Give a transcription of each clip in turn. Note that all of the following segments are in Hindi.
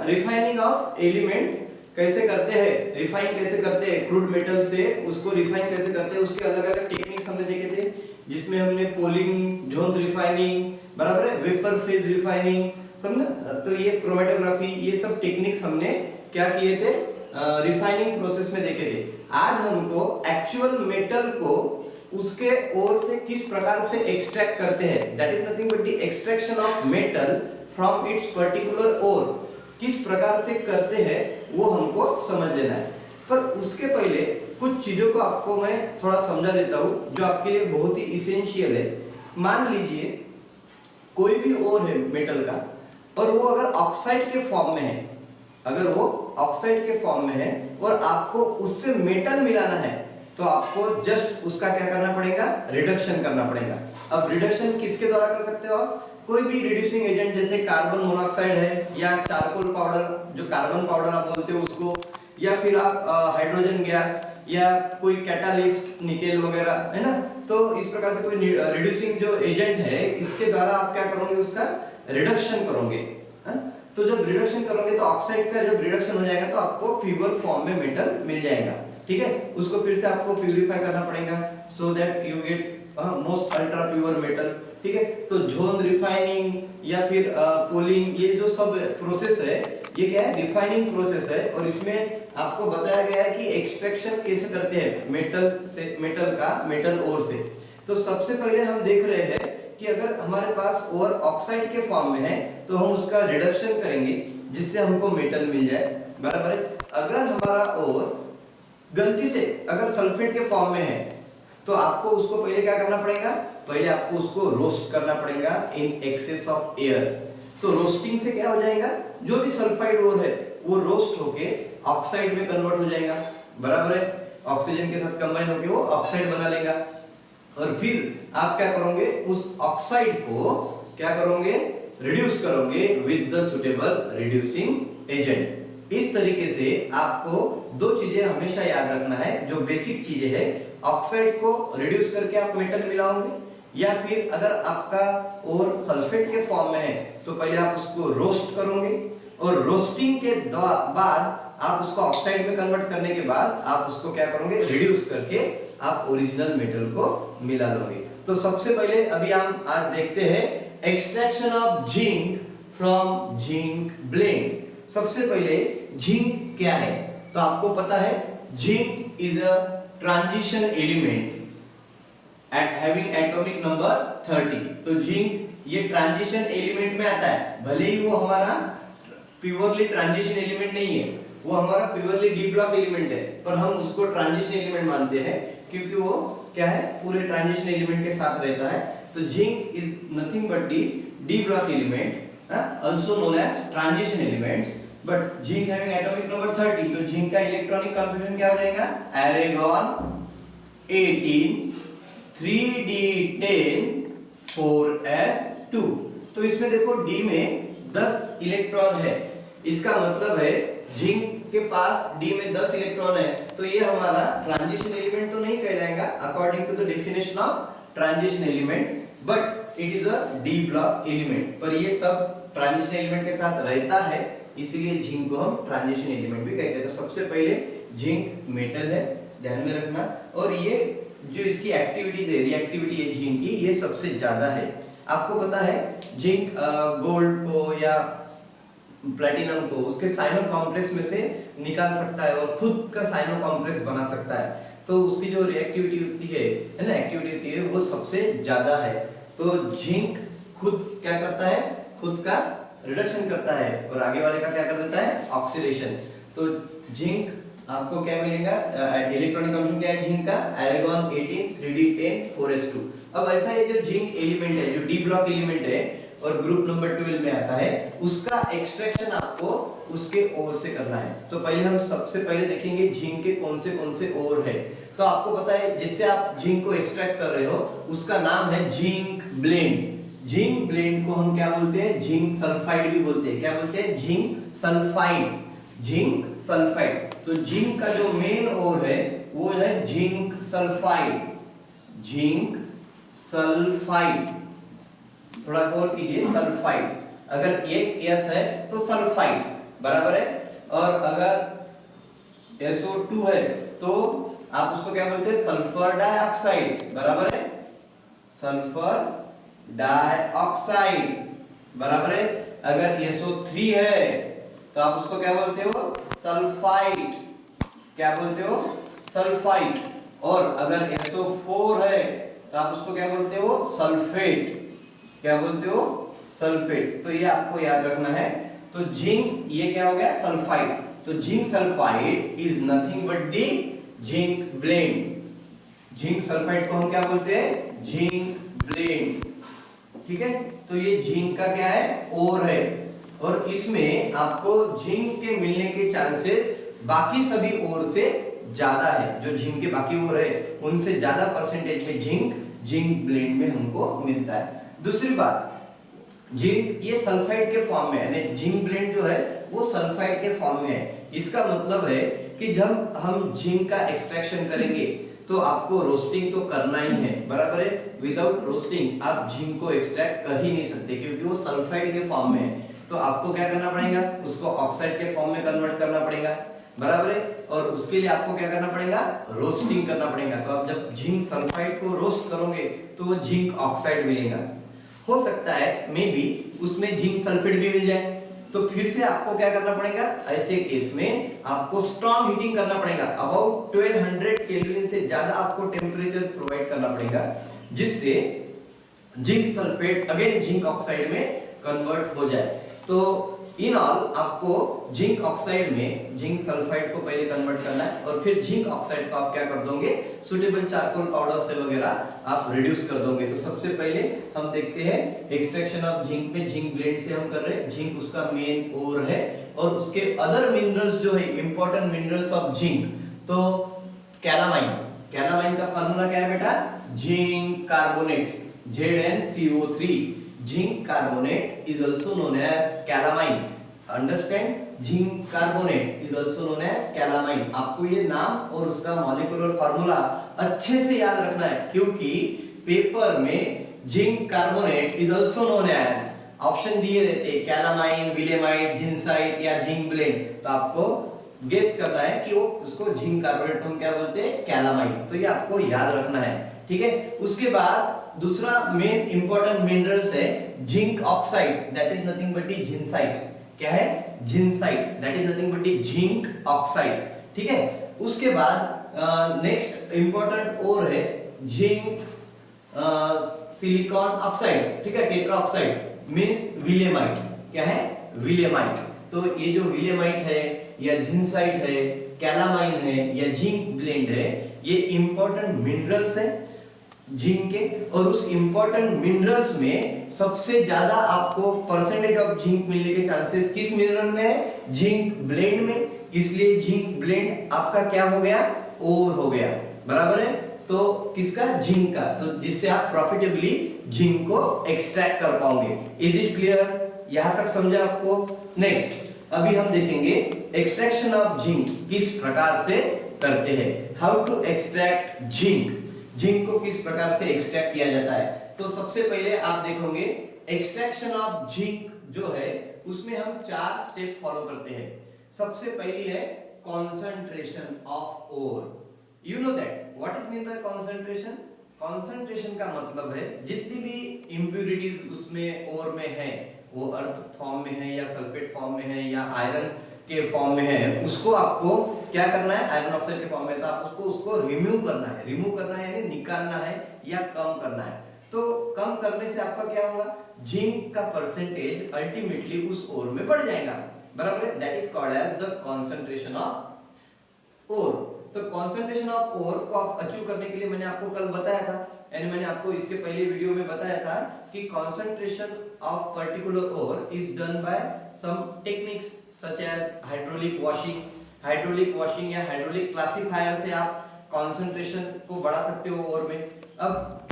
रिफाइनिंग ऑफ एलिमेंट कैसे करते हैं, रिफाइन कैसे करते हैं क्रूड मेटल से, उसको रिफाइन कैसे करते हैं, उसके अलग अलग टेक्निक्स हमने देखे थे, जिसमें हमने पोलिंग, जोन रिफाइनिंग, बराबर है, वेपर फेज रिफाइनिंग, समझना। तो ये क्रोमेटोग्राफी, ये सब टेक्निक्स हमने क्या किए थे, रिफाइनिंग प्रोसेस में देखे थे। आज हमको एक्चुअल मेटल को उसके ओर से किस प्रकार से एक्सट्रैक्ट करते हैं, that is nothing but the extraction of metal from its particular ore, किस प्रकार से करते हैं वो हमको समझ लेना है। पर उसके पहले कुछ चीजों को आपको मैं थोड़ा समझा देता हूँ जो आपके लिए बहुत ही इसेंशियल है। मान लीजिए कोई भी ओर है मेटल का और वो अगर ऑक्साइड के फॉर्म में है, अगर वो ऑक्साइड के फॉर्म में है और आपको उससे मेटल मिलाना है, तो आपको जस्ट उसका क्या करना पड़ेगा, रिडक्शन करना पड़ेगा। अब रिडक्शन किसके द्वारा कर सकते हो आप, कोई भी रिड्यूसिंग एजेंट जैसे कार्बन मोनोऑक्साइड है या चारकोल पाउडर, जो कार्बन पाउडर आप बोलते हो उसको, या फिर आप हाइड्रोजन गैस या कोई कैटालिस्ट निकेल वगैरह, है ना। तो इस प्रकार से कोई रिड्यूसिंग जो एजेंट है इसके द्वारा आप क्या करोगे, उसका रिडक्शन करोगे, है? तो जब रिडक्शन करोगे तो ऑक्साइड का जब रिडक्शन हो जाएगा तो आपको प्योर फॉर्म में मेटल मिल जाएगा, ठीक है। उसको फिर से आपको प्यूरिफाई करना पड़ेगा so that you get most ultra pure metal, ठीक है। तो जोन रिफाइनिंग या फिर पोलिंग, ये जो सब प्रोसेस है ये क्या है, रिफाइनिंग प्रोसेस है। और इसमें आपको बताया गया है कि एक्सट्रैक्शन कैसे करते हैं मेटल से, मेटल का मेटल ओर से। तो सबसे पहले हम देख रहे हैं कि अगर हमारे पास ओर ऑक्साइड के फॉर्म में है तो हम उसका रिडक्शन करेंगे जिससे हमको मेटल मिल जाए, बराबर है। अगर हमारा ओर गलती से अगर सल्फेट के फॉर्म में है तो आपको उसको पहले क्या करना पड़ेगा, पहले आपको उसको रोस्ट करना पड़ेगा इन एक्सेस ऑफ एयर। तो रोस्टिंग से क्या हो जाएगा, जो भी सल्फाइड ओर है वो रोस्ट होके ऑक्साइड में कन्वर्ट हो जाएगा, बराबर है। ऑक्सीजन के साथ कंबाइन होके वो ऑक्साइड बना लेगा और फिर आप क्या करोगे, उस ऑक्साइड को क्या करोगे, रिड्यूस करोगे with the suitable reducing agent. इस तरीके से आपको दो चीजें हमेशा याद रखना है, जो बेसिक चीजें है, ऑक्साइड को रिड्यूस करके आप मेटल मिलाओगे, या फिर अगर आपका ओर सल्फेट के फॉर्म में है तो पहले आप उसको रोस्ट करोगे और रोस्टिंग के बाद आप उसको ऑक्साइड में कन्वर्ट करने के बाद आप उसको क्या करोगे, रिड्यूस करके आप ओरिजिनल मेटल को मिला लोगे। तो सबसे पहले अभी हम आज देखते हैं extraction of zinc from zinc blend. सबसे पहले जिंक क्या है, तो आपको पता है zinc is a transition element eight having atomic number 30। तो जिंक ये ट्रांजिशन एलिमेंट में आता है, भले ही वो हमारा प्योरली ट्रांजिशन एलिमेंट नहीं है, वो हमारा प्योरली डी ब्लॉक एलिमेंट है, पर हम उसको ट्रांजिशन एलिमेंट मानते हैं क्योंकि वो क्या है, पूरे ट्रांजिशन एलिमेंट के साथ रहता है। तो zinc is nothing but D block element, also known as transition elements, but zinc having atomic number 30। तो जिंक का इलेक्ट्रॉनिक कॉन्फ़िगरेशन क्या हो जाएगा, argon 18 3d10 4s2। तो इसमें देखो d में 10 इलेक्ट्रॉन है, इसका मतलब है जिंक के पास d में 10 इलेक्ट्रॉन है, तो ये हमारा ट्रांजिशन एलिमेंट तो नहीं कहलाएगा according to the definition of transition element, but it is a D block element. पर ये सब ट्रांजिशन एलिमेंट के साथ रहता है, इसीलिए जिंक को हम ट्रांजिशन एलिमेंट भी कहते हैं। तो सबसे पहले जिंक मेटल है, ध्यान में रखना, और ये जो इसकी एक्टिविटी है, रिएक्टिविटी है जिंक की, ये सबसे ज्यादा है। आपको पता है जिंक गोल्ड को या प्लैटिनम को उसके साइनो कॉम्प्लेक्स में से निकाल सकता है और खुद का साइनो कॉम्प्लेक्स बना सकता है। तो उसकी जो रिएक्टिविटी होती है ना, एक्टिविटी होती है, वो सबसे ज्यादा है। तो जिंक खुद क्या करता है, खुद का रिडक्शन करता है और आगे वाले का क्या कर देता है, ऑक्सीडेशन। तो जिंक आपको क्या मिलेगा, इलेक्ट्रॉनिक कॉन्फ़िगरेशन क्या है जिंक का, argon 18 3d10 4s2। अब ऐसा है जो जिंक एलिमेंट है, जो डी ब्लॉक एलिमेंट है और ग्रुप नंबर 12 में आता है, उसका एक्सट्रैक्शन आपको उसके ओर से करना है। तो पहले हम सबसे पहले देखेंगे जिंक के कौन से ओर है। तो आपको पता है जिससे आप जिंक को एक्सट्रैक्ट कर रहे हो उसका नाम है जिंक ब्लेंड। जिंक ब्लेंड को हम क्या बोलते हैं, जिंक सल्फाइड भी बोलते हैं। क्या बोलते हैं, जिंक सल्फाइड, जिंक सल्फाइड। तो जिंक का जो मेन ओर है वो है जिंक सल्फाइड, जिंक सल्फाइड। थोड़ा गौर कीजिए, सल्फाइड, अगर एक एस है तो सल्फाइड, बराबर है। और अगर SO2 है तो आप उसको क्या बोलते हैं, सल्फर डाइऑक्साइड, बराबर है, सल्फर डाइऑक्साइड, बराबर है। अगर SO3 है तो आप उसको क्या बोलते हो, सल्फाइड, क्या बोलते हो, सल्फाइड। और अगर SO4 है तो आप उसको क्या बोलते हो, सल्फेट, क्या बोलते हो, सल्फेट। तो ये आपको याद रखना है। तो जिंक ये क्या हो गया, सल्फाइड। तो zinc sulphide is nothing but the zinc blende. Zinc sulphide को हम क्या बोलते हैं, जिंक ब्लेंड, ठीक है। तो ये जिंक का क्या है, ओर है, और इसमें आपको जिंक के मिलने के चांसेस बाकी सभी ओर से ज्यादा है। जो जिंक के बाकी ओर है उनसे ज्यादा परसेंटेज में जिंक ब्लेंड में हमको मिलता है। दूसरी बात, जिंक ये सल्फाइड के फॉर्म में है, जिंक ब्लेंड जो है वो सल्फाइड के फॉर्म में है। इसका मतलब है कि जब हम जिंक का एक्सट्रैक्शन करेंगे तो आपको रोस्टिंग तो करना ही है, बराबर है। विदाउट रोस्टिंग आप जिंक को एक्सट्रैक्ट कर ही नहीं सकते क्योंकि वो सल्फाइड के फॉर्म में है। तो आपको क्या करना पड़ेगा, उसको ऑक्साइड के फॉर्म में कन्वर्ट करना पड़ेगा, बराबर है। और उसके लिए आपको क्या करना पड़ेगा, रोस्टिंग करना पड़ेगा। तो आप जब जिंक सल्फाइड को रोस्ट करोगे तो वो जिंक ऑक्साइड मिलेगा। हो सकता है मे बी उसमें जिंक सल्फेट भी मिल जाए, तो फिर से आपको क्या करना पड़ेगा, ऐसे केस में आपको स्ट्रॉन्ग हीटिंग करना पड़ेगा। अबाउट 1200 केल्विन से ज्यादा आपको टेम्परेचर प्रोवाइड करना पड़ेगा, जिससे zinc sulphate again zinc oxide में कन्वर्ट हो जाए। तो इन ऑल आपको जिंक ऑक्साइड में जिंक सल्फाइड को पहले कन्वर्ट करना है, और फिर जिंक ऑक्साइड को आप क्या कर दोगे, सुटेबल चारकोल पाउडर से वगैरह आप रिड्यूस कर दोगे। तो सबसे पहले हम देखते हैं एक्सट्रैक्शन ऑफ जिंक में, जिंक ब्लेंड से हम कर रहे हैं। जिंक उसका मेन ओर है, और उसके अदर मिनरल्स जो है इंपॉर्टेंट मिनरल्स ऑफ जिंक, तो कैलामाइन, कैलामाइन का फार्मूला क्या है बेटा, zinc carbonate, ZnCO3। Zinc carbonate is also known as calamine. Understand? Zinc carbonate is also known as calamine. आपको ये नाम और उसका मॉलिक्यूलर फार्मूला अच्छे से याद रखना है, क्योंकि पेपर में zinc carbonate is also known as option दिए रहते हैं, कैलामाइन, विलेमाइट, जिंसाइट या जिंक ब्लेंड। तो आपको गेस करना है कि वो उसको जिंक कार्बोनेट को हम क्या बोलते हैं, कैलामाइन। तो ये आपको याद रखना है, ठीक है। उसके बाद दूसरा मेन इंपॉर्टेंट मिनरल्स है zinc oxide, that is nothing but the zincite. क्या है, zincite, that is nothing but the zinc oxide, ठीक है। उसके बाद नेक्स्ट इंपॉर्टेंट और है जिंक सिलिकॉन ऑक्साइड, ठीक है, टेट्रा ऑक्साइड मींस विलेमाइट। क्या है, विलेमाइट। तो ये जो विलेमाइट है या जिंसाइट है, कैलामाइन है या जिंक ब्लेंड है, ये इंपॉर्टेंट मिनरल्स है जिंक के। और उस इंपॉर्टेंट मिनरल्स में सबसे ज्यादा आपको परसेंटेज ऑफ जिंक मिलने के चांसेस किस मिनरल में है, जिंक ब्लेंड में। इसलिए जिंक ब्लेंड आपका क्या हो गया, ओर हो गया, बराबर है। तो किसका, जिंक का। तो जिससे आप प्रॉफिटेबली जिंक को एक्सट्रैक्ट कर पाओगे। इज इट क्लियर, यहां तक समझा आपको। नेक्स्ट अभी हम देखेंगे एक्सट्रैक्शन ऑफ जिंक किस प्रकार से करते हैं, how to extract zinc. Zinc को किस प्रकार से एक्सट्रैक्ट किया जाता है। तो सबसे पहले आप देखोगे एक्सट्रैक्शन ऑफ जिंक जो है उसमें हम 4 स्टेप फॉलो करते हैं। सबसे पहली है concentration of ore. You know that what is mean by concentration. Concentration का मतलब है जितनी भी इंप्यूरिटीज उसमें ओर में है, वो अर्थ फॉर्म में है या सल्फेट फॉर्म में है या आयरन के फॉर्म में है, उसको आपको क्या करना है, आयरन ऑक्साइड के फॉर्म में, तो आपको उसको रिमूव करना है। रिमूव करना है यानी निकालना है या कम करना है। तो कम करने से आपका क्या होगा, जिंक का परसेंटेज अल्टीमेटली उस ओर में बढ़ जाएगा, बराबर है। That is called as the concentration of ore. तो कंसंट्रेशन ऑफ ओर को आप अचीव करने के लिए मैंने आपको कल बताया था, यानी मैंने आपको इसके पहले वीडियो में बताया था कि concentration of particular ore is done by some techniques such as hydraulic washing. Hydraulic washing या हाइड्रोलिक क्लासिफायर से आप कंसंट्रेशन को बढ़ा सकते हो ओर में। अब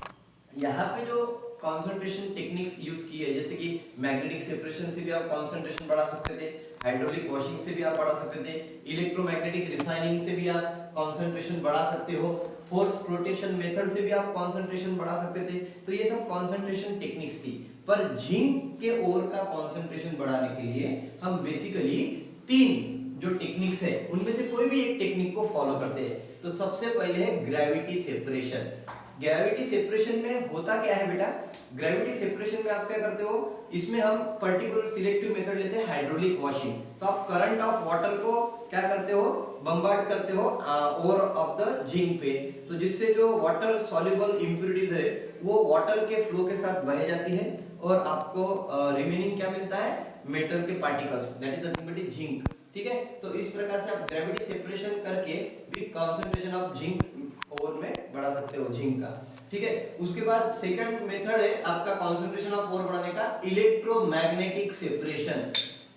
यहाँ पे जो कंसंट्रेशन टेक्निक्स यूज की है, जैसे कि मैग्नेटिक सेपरेशन से भी आप कंसंट्रेशन बढ़ा सकते थे, हाइड्रोलिक वॉशिंग से भी आप बढ़ा सकते थे, इलेक्ट्रोमैग्नेटिक रिफाइनिंग से भी आप कंसंट्रेशन बढ़ा सकते हो, फोर्थ फ्लोटेशन मेथड से भी आप कंसंट्रेशन बढ़ा सकते थे। तो ये सब कंसंट्रेशन टेक्निक्स थी। पर जिंक के ओर का कंसंट्रेशन बढ़ाने के लिए हम बेसिकली तीन जो टेक्निक्स है उनमें से कोई भी एक टेक्निक को फॉलो करते हैं। तो सबसे पहले है ग्रेविटी सेपरेशन। ग्रेविटी सेपरेशन में होता क्या है बेटा, ग्रेविटी सेपरेशन में आप क्या करते हो, इसमें हम पर्टिकुलर सिलेक्टिव मेथड लेते हैं हाइड्रोलिक वॉशिंग। तो आप करंट ऑफ वाटर को क्या करते हो, बम्बार्ड करते हो ओर ऑफ द जिंक पे, तो जिससे जो वाटर सॉल्युबल इंप्योरिटीज है वो वाटर के फ्लो के साथ बह जाती है और आपको रिमेनिंग क्या मिलता है, मेटल के particles, that is nothing but zinc. ठीक है, तो इस प्रकार से आप ग्रेविटी सेपरेशन करके भी कंसंट्रेशन ऑफ जिंक ओर में बढ़ा सकते हो, जिंक का। ठीक है, उसके बाद सेकंड मेथड है आपका कंसंट्रेशन ऑफ ओर बढ़ाने का, इलेक्ट्रोमैग्नेटिक सेपरेशन।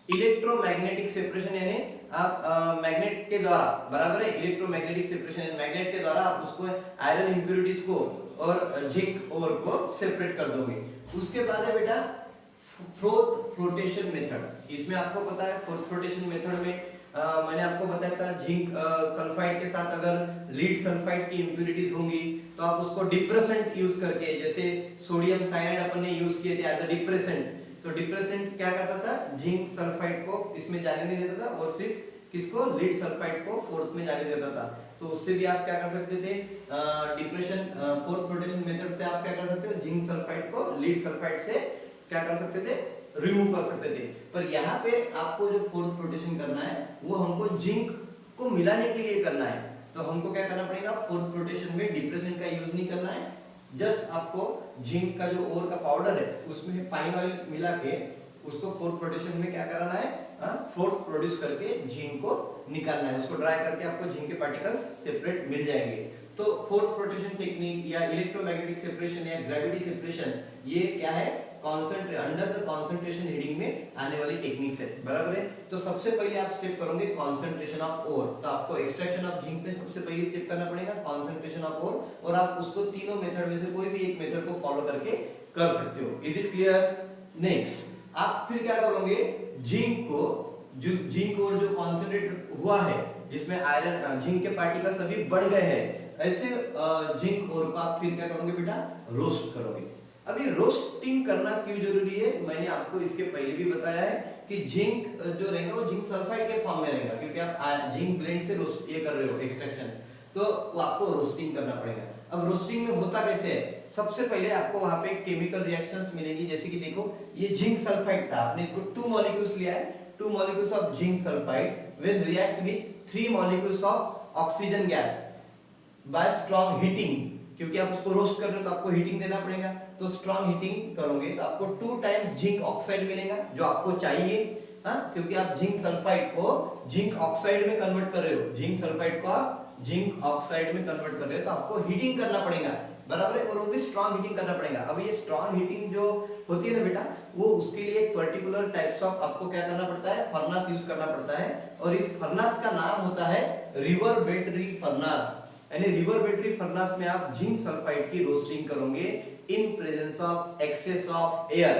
इलेक्ट्रोमैग्नेटिक सेपरेशन यानी आप मैग्नेट के द्वारा, बराबर है, इलेक्ट्रोमैग्नेटिक सेपरेशन यानी मैग्नेट के द्वारा आप उसको आयरन इंप्योरिटीज को और जिंक ओर को सेपरेट कर दोगे। उसके बाद है बेटा फोर्थ फ्लोटेशन मेथड। इसमें आपको पता है फोर्थ फ्लोटेशन मेथड में मैंने आपको बताया था जिंक सल्फाइड के साथ अगर लीड सल्फाइड की इंप्योरिटीज होंगी तो आप उसको डिप्रेसेंट यूज करके, जैसे सोडियम साइनाइड अपन ने यूज किए थे एज अ डिप्रेसेंट, तो डिप्रेसेंट क्या करता था, जिंक सल्फाइड को इसमें जाने नहीं देता था और सिर्फ किसको, लीड सल्फाइड को फोर्थ में जाने देता था। तो उससे भी आप क्या कर सकते थे, डिप्रेशन फोर्थ फ्लोटेशन मेथड से आप क्या कर सकते हो, जिंक सल्फाइड को लीड सल्फाइड से क्या कर सकते थे, रिमूव कर सकते थे। पर यहाँ पे आपको जो फोर्थ फ्लोटेशन करना है वो हमको जिंक को मिलाने के लिए करना है, तो हमको क्या करना पड़ेगा, फोर्थ फ्लोटेशन में डिप्रेशन का यूज नहीं करना है, जस्ट आपको जिंक का जो ओर का पाउडर है उसमें पाइन ऑयल मिला के उसको फोर्थ फ्लोटेशन में क्या करना है, फोर्थ प्रोड्यूस करके जिंक को निकालना है, उसको ड्राई करके आपको जिंक के पार्टिकल्स सेपरेट मिल जाएंगे। तो फोर्थ फ्लोटेशन टेक्निक या इलेक्ट्रोमैग्नेटिक सेपरेशन या ग्रेविटी सेपरेशन, ये क्या है, अंडर द कंसंट्रेशन हेडिंग में आने वाली टेक्निक्स है, बराबर है। तो सबसे पहले आप स्टेप करोगे कंसंट्रेशन ऑफ ओर, तो आपको एक्सट्रैक्शन ऑफ जिंक में सबसे पहले स्टेप करना पड़ेगा कंसंट्रेशन ऑफ ओर, और आप उसको तीनों मेथड में से कोई भी एक मेथड को फॉलो करके कर सकते हो। Is it clear? नेक्स्ट आप फिर क्या करोगे, जिंक को, जो जिंक और जो कॉन्सेंट्रेट हुआ है जिसमें आयरन जिंक के पार्टिकल्स अभी बढ़ गए हैं, ऐसे जिंक और को आप फिर क्या करोगे बेटा, रोस्ट करोगे। अब ये रोस्टिंग करना क्यों जरूरी है, मैंने आपको इसके पहले भी बताया है कि जिंक जो रहेगा वो जिंक सल्फाइड के फॉर्म में रहेगा, क्योंकि आप जिंक ब्लेंड से रोस्ट ये कर रहे हो एक्सट्रैक्शन, तो वो आपको रोस्टिंग करना पड़ेगा। अब रोस्टिंग में होता कैसे है, सबसे पहले आपको वहां पे केमिकल रिएक्शंस मिलेंगी, जैसे कि देखो ये जिंक सल्फाइड था, आपने इसको 2 मॉलिक्यूल्स लिया है, 2 molecules of zinc sulphide will react with 3 molecules of oxygen gas bye strong heating, क्योंकि आप उसको रोस्ट कर रहे हो तो आपको हीटिंग देना पड़ेगा, तो स्ट्रॉन्ग हीटिंग करोगे तो आपको 2 टाइम्स जिंक ऑक्साइड मिलेगा जो आपको चाहिए, क्योंकि आप जिंक सल्फाइड को जिंक ऑक्साइड में कन्वर्ट कर रहे हो, जिंक सल्फाइड को आप जिंक ऑक्साइड में कन्वर्ट कर रहे हो तो आपको हीटिंग करना पड़ेगा, बराबर है, और वो भी स्ट्रॉन्ग हीटिंग करना पड़ेगा। अब ये स्ट्रॉन्ग हीटिंग जो होती है ना बेटा, वो उसके लिए एक पर्टिकुलर टाइप्स ऑफ आपको क्या करना पड़ता है, फर्नेस यूज करना पड़ता है, और इस फर्नेस का नाम होता है रिवर्बरेटरी फर्नेस। यानी रिवर्बरेटरी फर्नेस में आप जिंक सल्फाइड की रोस्टिंग करोगे in presence of excess of air.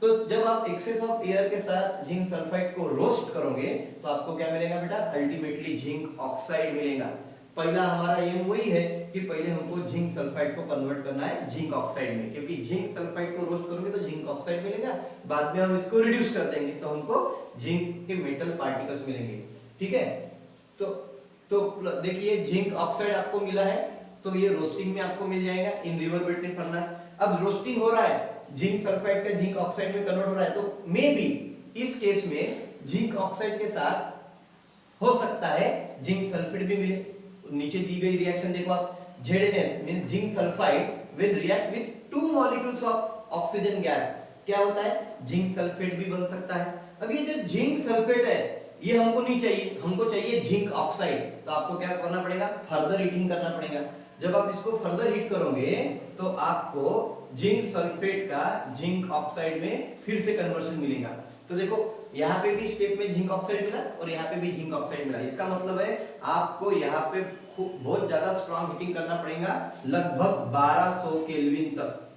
तो जब आप एक्सेस ऑफ एयर के साथ जिंक सल्फाइड को रोस्ट करोगे तो आपको क्या मिलेगा बेटा, अल्टीमेटली जिंक ऑक्साइड मिलेगा। पहला हमारा एम वही है कि पहले हमको जिंक सल्फाइड को कन्वर्ट करना है जिंक ऑक्साइड में, क्योंकि जिंक सल्फाइड को रोस्ट करोगे तो जिंक ऑक्साइड मिलेगा, बाद में हम इसको रिड्यूस कर देंगे तो हमको जिंक के मेटल पार्टिकल्स मिलेंगे। ठीक है, तो देखिए जिंक ऑक्साइड आपको मिला है, तो ये रोस्टिंग में आपको मिल जाएगा इन रिवर्बरेटरी फर्नेस। अब रोस्टिंग हो रहा है, जिंक सल्फाइड का जिंक ऑक्साइड में कन्वर्ट हो रहा है, तो मे बी इस केस में जिंक ऑक्साइड के साथ हो सकता है जिंक सल्फेट भी मिले। नीचे दी गई रिएक्शन देखो आप, ZnS means zinc sulphide will react with 2 molecules of oxygen gas, क्या होता है, जिंक सल्फेट भी बन सकता है। अब ये जो जिंक सल्फेट है ये हमको नहीं चाहिए, हमको चाहिए जिंक ऑक्साइड, तो आपको क्या करना पड़ेगा, फर्दर हीटिंग करना पड़ेगा। जब आप इसको फर्दर हीट करोगे तो आपको जिंक सल्फेट का जिंक ऑक्साइड में फिर से कन्वर्शन मिलेगा। तो देखो यहाँ पे भी स्टेप में जिंक ऑक्साइड मिला और यहाँ पे भी जिंक ऑक्साइड मिला, इसका मतलब है आपको यहाँ पे बहुत ज्यादा स्ट्रॉन्ग हीटिंग करना पड़ेगा, लगभग 1200 केल्विन तक,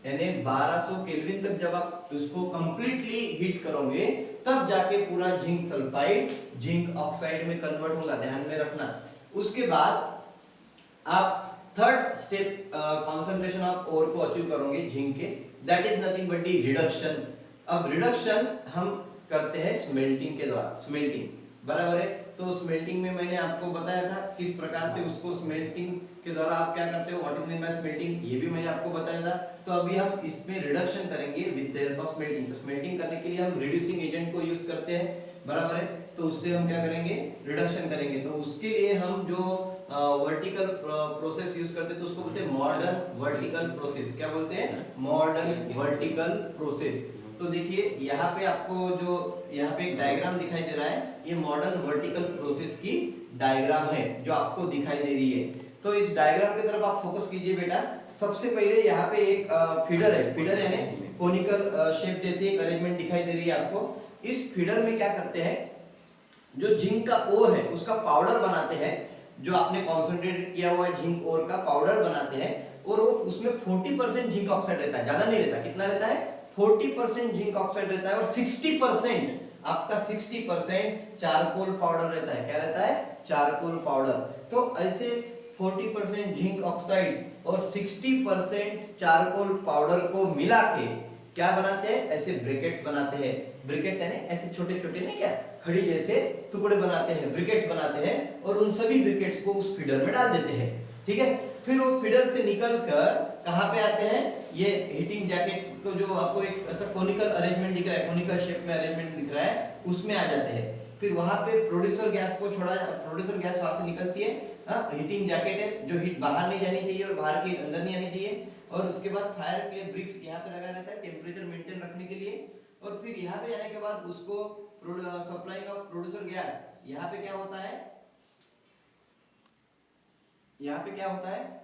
यानी 1200 केल्विन तक जब आप इसको कंप्लीटली हीट करोगे तब जाके पूरा जिंक सल्फाइड जिंक ऑक्साइड में कन्वर्ट होगा, ध्यान में रखना। उसके बाद आप third step concentration of ore को अचीव करोगे जिंक के, that is nothing but the reduction. अब रिडक्शन हम करते हैं स्मेल्टिंग के द्वारा, स्मेल्टिंग। बराबर है। तो स्मेल्टिंग में मैंने आपको बताया था किस प्रकार से उसको स्मेल्टिंग के द्वारा आप क्या करते हो, what is mean bye smelting, ये भी मैंने आपको बताया था। तो अभी हम इसमें रिडक्शन करेंगे with the help of smelting. तो स्मेल्टिंग करने के लिए हम रिड्यूसिंग एजेंट को यूज करते हैं, बराबर है। तो उससे हम क्या करेंगे, रिडक्शन करेंगे। तो उसके लिए हम जो वर्टिकल प्रोसेस यूज करते हैं तो उसको बोलते हैं मॉडर्न वर्टिकल प्रोसेस। क्या बोलते हैं, मॉडर्न वर्टिकल प्रोसेस। तो देखिए यहाँ पे आपको जो यहाँ पे एक डायग्राम दिखाई दे रहा है, ये मॉडर्न वर्टिकल प्रोसेस की डायग्राम है जो आपको दिखाई दे रही है। तो इस डायग्राम की तरफ आप फोकस कीजिए बेटा। सबसे पहले यहाँ पे एक फीडर है, फीडर यानी कोनिकल शेप जैसी एक अरेंजमेंट दिखाई दे रही है आपको। इस फीडर में क्या करते हैं, जो जिंक का ओर है उसका पाउडर बनाते हैं, जो आपने कॉन्सेंट्रेट किया हुआ जिंक ओर का पाउडर बनाते हैं, और वो उसमें 40% जिंक ऑक्साइड रहता है, ज्यादा नहीं रहता। कितना रहता है, 40% जिंक ऑक्साइड रहता है, और 60% आपका 60% चारकोल पाउडर रहता है। क्या रहता है, चारकोल पाउडर। तो ऐसे 40% जिंक ऑक्साइड और 60% चारकोल पाउडर को मिला के क्या बनाते हैं, ऐसे ब्रैकेट्स बनाते हैं। ब्रैकेट्स यानी ऐसे छोटे छोटे नहीं, क्या खड़ी जैसे टुकड़े बनाते हैं, ब्रैकेट्स बनाते हैं, और उन सभी ब्रैकेट्स को उस फीडर में डाल देते हैं। ठीक है, फिर वो फीडर से निकलकर कहां पे आते हैं, ये हीटिंग जैकेट तो जो आपको एक ऐसा कोनिकल अरेंजमेंट दिख रहा है, कोनिकल शेप में अरेंजमेंट दिख रहा है, उसमें आ जाते हैं। फिर वहां पे प्रोड्यूसर गैस को छोड़ा, प्रोड्यूसर गैस वहां से निकलती है। हीटिंग जैकेट है, जो हीट बाहर नहीं जानी चाहिए और बाहर की हीट अंदर नहीं आनी चाहिए। और उसके बाद फायर के लिए ब्रिक्स यहाँ पे लगा रहता है टेम्परेचर मेंटेन रखने के लिए। और फिर यहाँ पे आने के बाद उसको सप्लाइंग ऑफ प्रोड्यूसर गैस, यहाँ पे क्या होता है, यहाँ पे क्या होता है,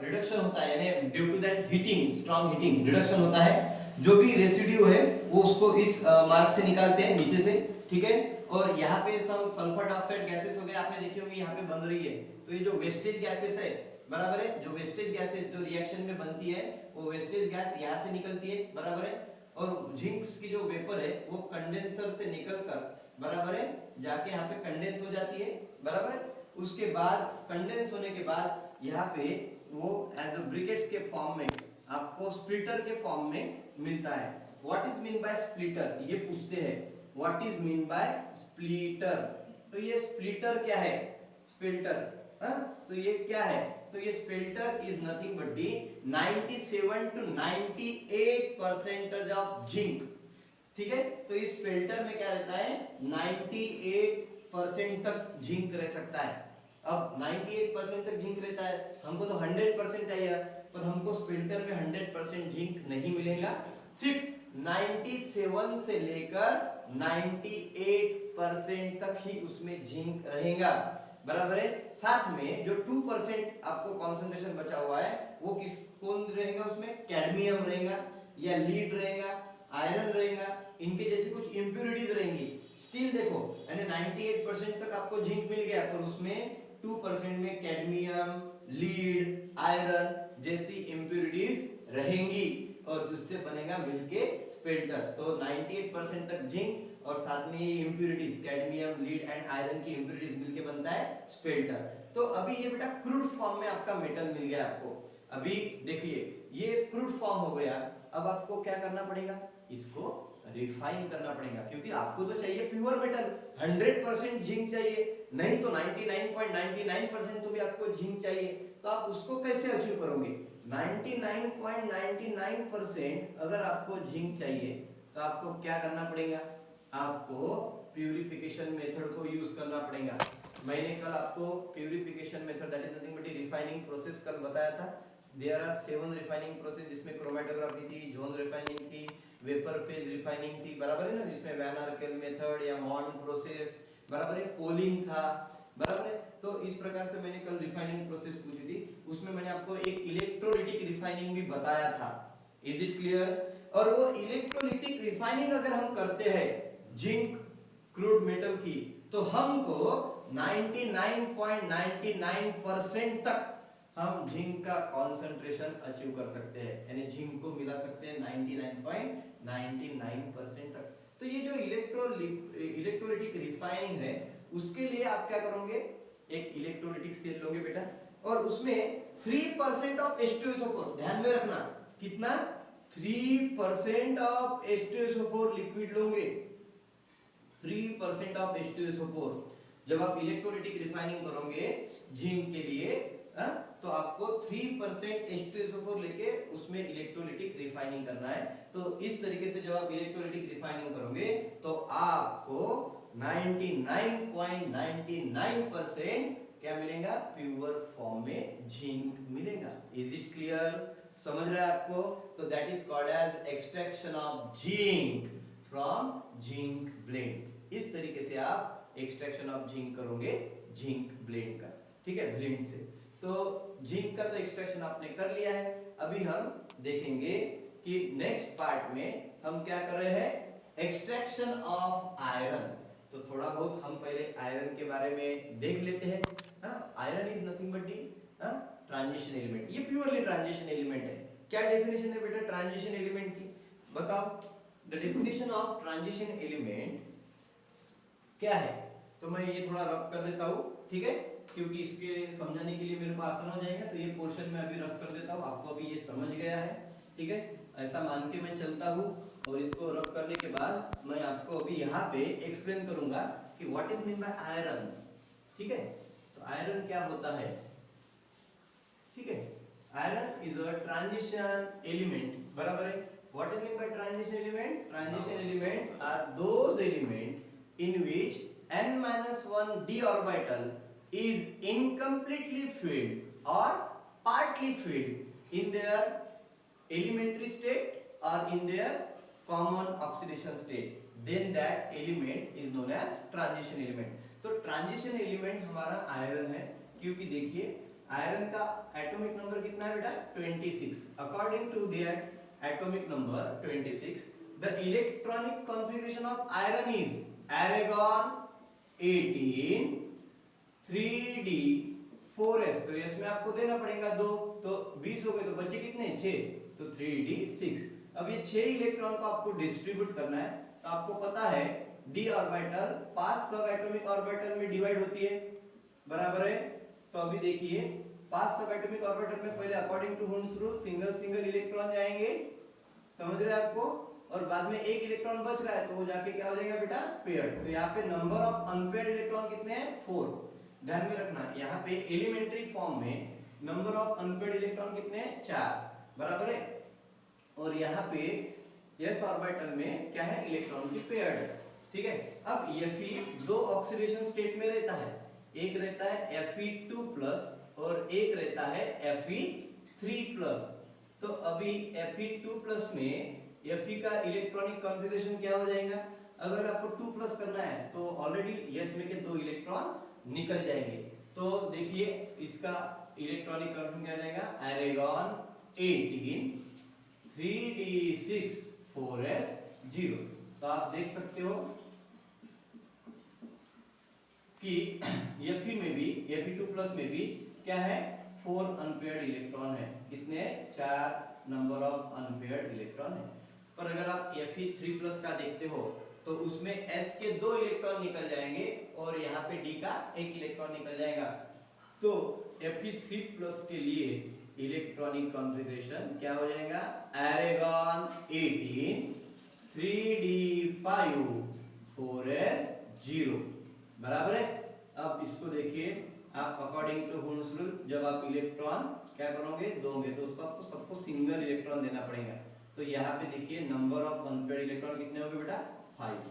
रिडक्शन होता है, यानी due to that heating, strong heating, reduction होता है। जो भी रेसिड्यू है वो उसको इस मार्ग से निकालते हैं नीचे से। ठीक है, और यहाँ पे सब सल्फर डाइऑक्साइड गैसेस वगैरह आपने देखी होंगी यहाँ पे बन रही है। तो ये जो वेस्टेज गैसेस है, बराबर है, जो वेस्टेज गैसेस जो रिएक्शन में बनती है, वो वेस्टेज गैस यहाँ से निकलती है, बराबर है। और जिंक की जो वेपर है वो कंडेंसर से निकलकर, बराबर है, जाके यहाँ पे कंडेंस हो जाती है, बराबर है। उसके बाद कंडेंस होने के बाद यहाँ पे वो एज अ ब्रिकेट्स के फॉर्म में आपको स्प्लिटर के फॉर्म में मिलता है। What is mean bye splitter, ये पूछते हैं, what is mean bye splitter. तो ये स्प्लिटर क्या है, स्प्लिटर, तो ये क्या है, तो ये splitter is nothing but the 97 to 98% of zinc. ठीक है, तो इस स्प्लिटर में क्या रहता है, 98% तक जिंक रह सकता है। अब 98% तक जिंक रहता है, हमको तो 100% चाहिए, पर हमको स्प्लिटर में 100% जिंक नहीं मिलेगा। सिर्फ 97 से लेकर 98% तक ही उसमें जिंक रहेगा, बराबर है। साथ में जो 2% आपको कंसंट्रेशन बचा हुआ है वो किस कौन रहेगा, उसमें कैडमियम रहेगा या लीड रहेगा, आयरन रहेगा, इनके जैसी कुछ इंप्योरिटीज रहेंगी। स्टिल देखो, यानी 98% तक आपको जिंक मिल गया, पर उसमें 2% में कैडमियम, लीड, आयरन जैसी इंप्योरिटीज रहेंगी, और जिससे बनेगा मिलके स्पेल्टर। तो 98% तक जिंक और साथ में ये impurities cadmium, lead and iron की इंप्योरिटीज मिलके बनता है स्पेल्टर। तो अभी ये बेटा क्रूड फॉर्म में आपका मेटल मिल गया आपको। अभी देखिए ये क्रूड फॉर्म हो गया, अब आपको क्या करना पड़ेगा, इसको रिफाइन करना पड़ेगा, क्योंकि आपको तो चाहिए प्योर मेटल, 100% जिंक चाहिए, नहीं तो 99.99% तो भी आपको जिंक चाहिए। तो आप उसको कैसे अचीव करोगे, 99.99% अगर आपको जिंक चाहिए तो आपको क्या करना पड़ेगा, आपको प्यूरिफिकेशन मेथड को यूज करना पड़ेगा। मैंने कल आपको purification method that is nothing but refining process कल बताया था। देयर आर 7 रिफाइनिंग प्रोसेस, जिसमें क्रोमेटोग्राफी थी, जोन रिफाइनिंग थी, वेपर फेज रिफाइनिंग थी, बराबर है ना, जिसमें वैन आर्केल मेथड या मॉन प्रोसेस, बराबर है, पोलिंग था, बराबर है। तो इस प्रकार से मैंने कल रिफाइनिंग प्रोसेस पूछी थी, उसमें मैंने आपको एक इलेक्ट्रोलिटिक रिफाइनिंग भी बताया था। Is it clear. और वो इलेक्ट्रोलिटिक रिफाइनिंग अगर हम करते हैं जिंक क्रूड मेटल की, तो हमको 99.99% तक हम जिंक का कंसंट्रेशन अचीव कर सकते हैं, यानी जिंक को मिला सकते हैं 99.99% तक। तो ये जो इलेक्ट्रोलिटिक रिफाइनिंग है, उसके लिए आप क्या करोगे, एक इलेक्ट्रोलिटिक सेल लोगे बेटा, और उसमें 3% ऑफ H2SO4, ध्यान में रखना, कितना, 3% ऑफ H2SO4 लिक्विड लोगे। 3% ऑफ H2SO4। जब आप इलेक्ट्रोलाइटिक रिफाइनिंग करोगे जिंक के लिए तो आपको 3% H2SO4 लेके उसमें इलेक्ट्रोलाइटिक रिफाइनिंग करना है। तो इस तरीके से जब आप इलेक्ट्रोलाइटिक रिफाइनिंग करोगे तो आपको 99.99% क्या मिलेगा, प्योर फॉर्म में जिंक मिलेगा। Is it clear? समझ रहे हैं आपको? तो that is called as extraction of zinc from zinc blende. इस तरीके से आप एक्सट्रैक्शन ऑफ जिंक करोगे जिंक ब्लेंड का, ठीक है, ब्लेंड से। तो जिंक का तो एक्सट्रैक्शन आपने कर लिया है। अभी हम देखेंगे कि नेक्स्ट पार्ट में हम क्या कर रहे हैं, एक्सट्रैक्शन ऑफ आयरन। तो थोड़ा बहुत हम पहले आयरन के बारे में देख लेते हैं। Iron is nothing but the transition element. ये प्योरली ट्रांजिशन एलिमेंट है। क्या डेफिनेशन है बेटा ट्रांजिशन एलिमेंट की, बताओ। The definition of transition element क्या है? तो मैं ये थोड़ा रफ कर देता हूँ, ठीक है, क्योंकि इसके समझाने के लिए मेरे को आसान हो जाएगा। तो ये पोर्शन में अभी रफ कर देता हूँ, आपको अभी ये समझ गया है, ठीक है, ऐसा मान के मैं चलता हूँ। और इसको रफ करने के बाद मैं आपको अभी यहाँ पे एक्सप्लेन करूंगा कि what is mean by iron, ठीक है। तो आयरन क्या होता है, ठीक है, iron is a transition element, बराबर है। What is mean by transition element? Transition element are those element in which n-1 d orbital is incompletely filled or partly filled in their elementary state or in their common oxidation state, then that element is known as transition element। तो transition element हमारा आयरन है, क्योंकि देखिए आयरन का एटॉमिक नंबर कितना है बेटा, 26। According to that atomic number 26, the electronic configuration of iron is argon 18 3d4s। तो इसमें आपको देना पड़ेगा 2, तो 20 हो गए, तो बचे कितने, 6, तो 3d6। अब ये 6 इलेक्ट्रॉन को आपको डिस्ट्रीब्यूट करना है। तो आपको पता है d ऑर्बिटल 5 सब एटॉमिक ऑर्बिटल में डिवाइड होती है, बराबर है। तो अभी देखिए 5 सब एटॉमिक ऑर्बिटल में पहले according to Hund's rule single single electron जाएंगे, समझ रहे हैं आपको, और बाद में एक इलेक्ट्रॉन बच रहा है तो वो जाके क्या हो जाएगा बेटा, पेयर्ड। तो यहाँ पे नंबर ऑफ अनपेयर्ड इलेक्ट्रॉन कितने हैं, 4। ध्यान में रखना, यहाँ पे एलिमेंट्री फॉर्म में नंबर ऑफ अनपेयर्ड इलेक्ट्रॉन कितने हैं, 4, बराबर है। और यहाँ पे s ऑर्बिटल में क्या है, इलेक्ट्रॉन की पेयर्ड, ठीक है। अब Fe 2 ऑक्सीडेशन स्टेट में रहता है, एक रहता है Fe2+ और एक रहता है Fe3+। तो अभी Fe2+ में Fe का इलेक्ट्रॉनिक कॉन्फ़िगरेशन क्या हो जाएगा, अगर आपको 2+ करना है तो ऑलरेडी s में के 2 इलेक्ट्रॉन निकल जाएंगे। तो देखिए इसका इलेक्ट्रॉनिक कॉन्फ़िगरेशन क्या जाएगा, argon 18 3d6 4s0। तो आप देख सकते हो कि Fe में भी Fe2+ में भी क्या है, 4 अनपेयर्ड इलेक्ट्रॉन है। कितने, 4 नंबर ऑफ अनपेयर्ड इलेक्ट्रॉन है। पर अगर आप Fe3+ का देखते हो तो उसमें s के 2 इलेक्ट्रॉन निकल जाएंगे और यहाँ पे d का 1 इलेक्ट्रॉन निकल जाएगा। तो Fe3+ के लिए इलेक्ट्रॉनिक कॉन्फ़िगरेशन क्या हो जाएगा, argon 18 3d5 4s0, बराबर है। अब इसको देखिए आप अकॉर्डिंग टू हुंस रूल जब आप इलेक्ट्रॉन क्या करोगे, दोगे, तो उसको आपको सबको सिंगल इलेक्ट्रॉन देना पड़ेगा। तो यहाँ पे देखिए नंबर ऑफ अनपेयर्ड इलेक्ट्रॉन कितने होंगे बेटा, 5।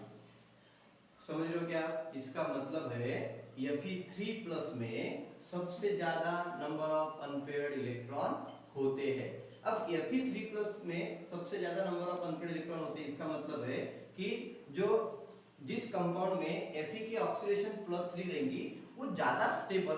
समझ रहे हो क्या? इसका मतलब है Fe3+ में सबसे ज्यादा नंबर ऑफ अनपेयर्ड इलेक्ट्रॉन होते हैं। अब Fe3+ में सबसे ज्यादा नंबर ऑफ अनपेयर्ड इलेक्ट्रॉन होते हैं, इसका मतलब है कि जो जिस कंपाउंड में Fe की ऑक्सीडेशन +3 रहेंगी वो ज्यादा स्टेबल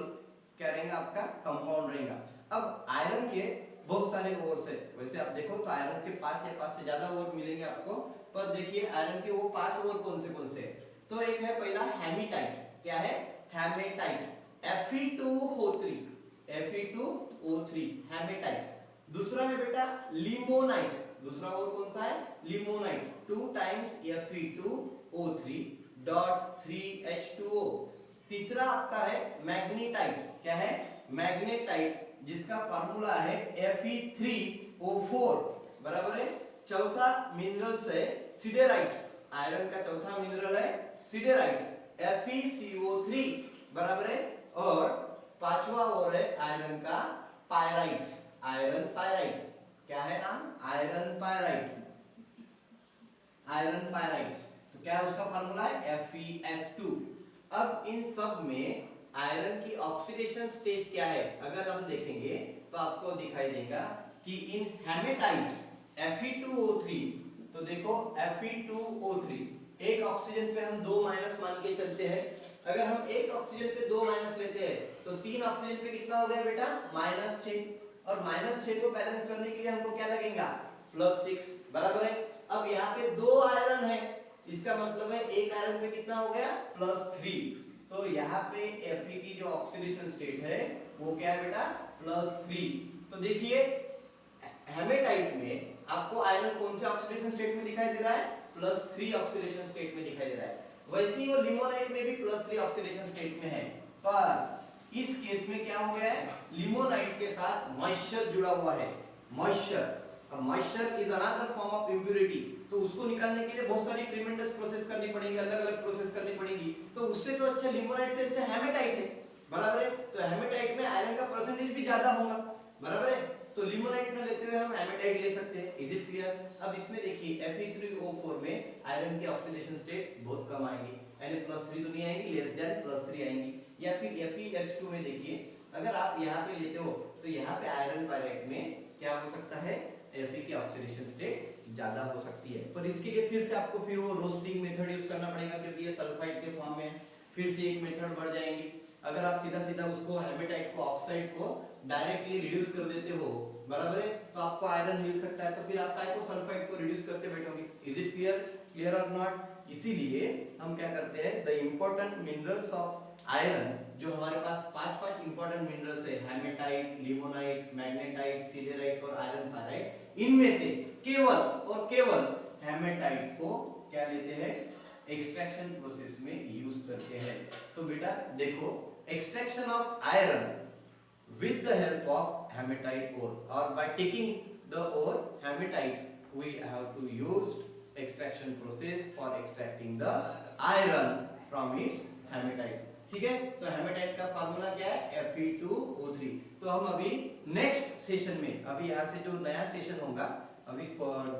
क्या रहेगा, आपका कंपाउंड रहेगा। अब आयरन के बहुत सारे ओर्स है, वैसे आप देखो तो आयरन के 5 या 5 से ज्यादा ओर मिलेंगे आपको। पर देखिए आयरन के वो 5 ओर कौन से तो एक है पहला हेमेटाइट, क्या है, हेमेटाइट Fe2O3 हेमेटाइट। दूसरा है बेटा लिमोनाइट, दूसरा और कौन सा है, लिमोनाइट 2 टाइम्स Fe2O3.3H2O। तीसरा आपका है मैग्नेटाइट, क्या है, मैग्नेटाइट, जिसका फार्मूला है Fe3O4, बराबर है। चौथा मिनरल्स है सिडेराइट, आयरन का चौथा मिनरल है सिडेराइट FeCO3 बराबर है, और पांचवा और है आयरन का पायराइट, आयरन पायराइट, क्या है नाम, आयरन पायराइट, आयरन पायराइट। तो क्या है उसका फार्मूला है FeS2। अब इन सब में आयरन की ऑक्सीडेशन स्टेट क्या है, अगर हम देखेंगे तो आपको दिखाई देगा कि इन हेमेटाइट Fe2O3, तो देखो Fe2O3 एक ऑक्सीजन पे हम 2 माइनस मान के चलते हैं, अगर हम एक ऑक्सीजन पे 2 माइनस लेते हैं तो 3 ऑक्सीजन पे कितना हो गया बेटा, -6, और -6 को बैलेंस करने के लिए हमको क्या लगेगा, +6 बराबर है। अब यहाँ पे 2 आयरन है, इसका मतलब है एक आयरन पे कितना हो गया, +3, तो यहाँ पे Fe की जो ऑक्सीडेशन स्टेट है वो क्या है बेटा, +3। तो देखिए हेमेटाइट में आपको आयरन कौन से ऑक्सीडेशन स्टेट में दिखाई दे रहा है, +3 ऑक्सीडेशन स्टेट में दिखाई दे रहा है। वैसे ही वो लिमोनाइट में भी +3 ऑक्सीडेशन स्टेट में है, पर इस केस में क्या हो गया है, लिमोनाइट के साथ मॉइस्चर जुड़ा हुआ है, मॉइस्चर। अब moisture is another form of impurity, तो उसको निकालने के लिए बहुत सारी ट्रीमेंडस प्रोसेस करनी पड़ेगी, अलग-अलग प्रोसेस करनी पड़ेगी, तो उससे तो अच्छा लिमोनाइट से अच्छा हेमेटाइट है, बराबर है। तो हेमेटाइट में आयरन का परसेंटेज भी ज्यादा होगा, बराबर है, तो लिमोनाइट में लेते हुए हम हेमेटाइट ले सकते हैं। Is it clear? अब इसमें देखिए Fe3O4 में आयरन की ऑक्सीडेशन स्टेट बहुत कम आएगी, यानी +3 तो नहीं आएगी, लेस देन +3 आएंगी। या फिर FeS2 में देखिए, अगर आप यहाँ पे लेते हो तो यहाँ पे आयरन पायराइट में क्या हो सकता है, Fe की ऑक्सीडेशन स्टेट ज्यादा हो सकती है, पर इसके लिए फिर से आपको फिर वो रोस्टिंग मेथड यूज करना पड़ेगा, क्योंकि ये सल्फाइड के फॉर्म में है। फिर से एक मेथड बढ़ जाएंगी, अगर आप सीधा सीधा उसको हेमेटाइट को, ऑक्साइड को डायरेक्टली रिड्यूस कर देते हो, बराबर है, तो आपको आयरन मिल सकता है, तो फिर आप काय को सल्फाइड को रिड्यूस करते बैठोगे। इज इट क्लियर, क्लियर और नॉट? इसीलिए हम क्या करते हैं, the important minerals of iron, जो हमारे पास 5 इंपॉर्टेंट मिनरल्स है, हेमेटाइट, लिमोनाइट, मैग्नेटाइट, सिडेराइट और आयरन पायराइट, इनमें से केवल और केवल हेमेटाइट को क्या लेते हैं, एक्सट्रैक्शन प्रोसेस में यूज करते हैं। तो बेटा देखो, extraction of iron with the help of hematite ore, or by taking the ore hematite we have to use extraction process for extracting the iron from its hematite। ठीक है, तो हेमेटाइट का फार्मूला क्या है, Fe2O3। तो हम अभी नेक्स्ट सेशन में, अभी यहाँ से जो नया सेशन होगा अभी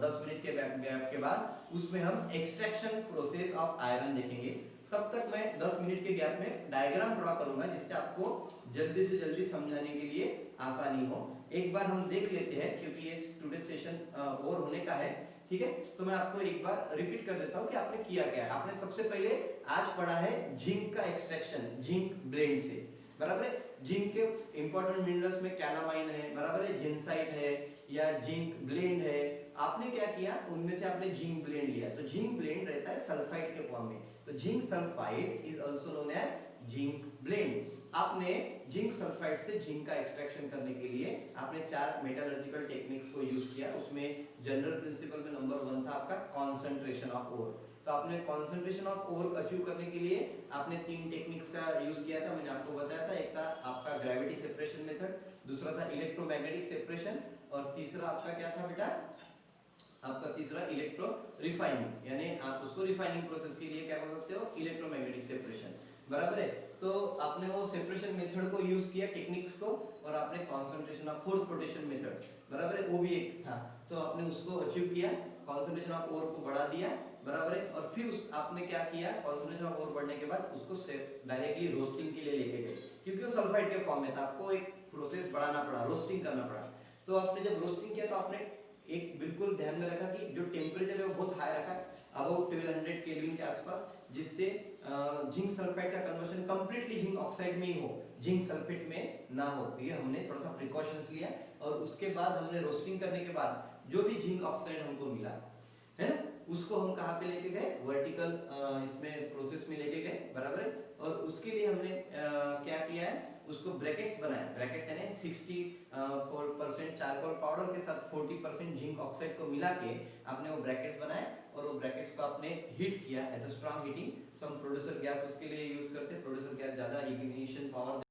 10 मिनट के गैप के बाद, उसमें हम एक्सट्रैक्शन प्रोसेस ऑफ आयरन देखेंगे। तब तक मैं 10 मिनट के गैप में डायग्राम ड्रॉ करूंगा, जिससे आपको जल्दी से जल्दी समझाने के लिए आसानी हो। एक बार हम देख लेते हैं, क्योंकि ये टुडे सेशन और होने का है, ठीक है, तो मैं आपको एक बार रिपीट कर देता हूं कि आपने किया क्या है। आपने सबसे पहले आज पढ़ा है जिंक का एक्सट्रैक्शन, जिंक ब्लेंड से, बराबर है। जिंक के इंपॉर्टेंट मिनरल्स में कैलामाइन है, बराबर है, जिंसाइट है या जिंक ब्लेंड है। आपने क्या किया, उनमें से आपने जिंक ब्लेंड लिया, तो जिंक ब्लेंड रहता है सल्फाइड के फॉर्म में, तो zinc sulphide is also known as zinc blende. आपने जिंक सल्फाइड से जिंक का एक्सट्रैक्शन करने के लिए आपने 4 मेटलर्जिकल टेक्निक्स को यूज किया। उसमें जनरल प्रिंसिपल में नंबर 1 था आपका कंसंट्रेशन ऑफ ओर। तो आपने कंसंट्रेशन ऑफ ओर अचीव करने के लिए आपने 3 टेक्निक्स का यूज किया था, मैंने आपको बताया था। एक था आपका ग्रेविटी सेपरेशन मेथड, दूसरा था इलेक्ट्रोमैग्नेटिक सेपरेशन, और तीसरा आपका क्या था बेटा, आपका तीसरा इलेक्ट्रो रिफाइनिंग, यानी आप उसको रिफाइनिंग प्रोसेस के लिए क्या कर सकते हो, इलेक्ट्रोमैग्नेटिक सेपरेशन, बराबर है। तो आपने वो सेपरेशन मेथड को यूज किया, टेक्निक्स को, और आपने कंसंट्रेशन ऑफ फोर्थ पोटेशन मेथड, बराबर है, वो भी एक था, तो आपने उसको अचीव किया, कंसंट्रेशन ऑफ ओर को बढ़ा दिया, बराबर है। और फिर उस आपने क्या किया, कंसंट्रेशन ऑफ ओर बढ़ने के बाद उसको डायरेक्टली रोस्टिंग के लिए लेके गए, क्योंकि वो सल्फाइड के फॉर्म में था, आपको एक प्रोसेस बढ़ाना पड़ा, रोस्टिंग करना पड़ा। तो आपने जब रोस्टिंग किया तो आपने एक बिल्कुल ध्यान में रखा कि जो टेम्परेचर है वो बहुत हाई रखा, अबाउट 1200 केल्विन के आसपास, जिससे जिंक सल्फाइड का कन्वर्शन कंप्लीटली जिंक ऑक्साइड में ही हो, जिंक सल्फेट में ना हो। ये हमने थोड़ा सा प्रिकॉशंस लिया, और उसके बाद हमने रोस्टिंग करने के बाद जो भी जिंक ऑक्साइड हमको मिला है ना, उसको हम कहाँ पे लेके गए, वर्टिकल इसमें प्रोसेस में लेके गए, बराबर है। और उसके लिए हमने क्या किया है, उसको ब्रैकेट्स बनाए, ब्रैकेट्स यानी 64% चारकोल पाउडर के साथ 40% जिंक ऑक्साइड को मिला के आपने वो ब्रैकेट्स बनाए, और वो ब्रैकेट्स को आपने हीट किया as a strong heating. Some producer gas उसके लिए यूज करते हैं, प्रोड्यूसर गैस ज्यादा इग्निशन पावर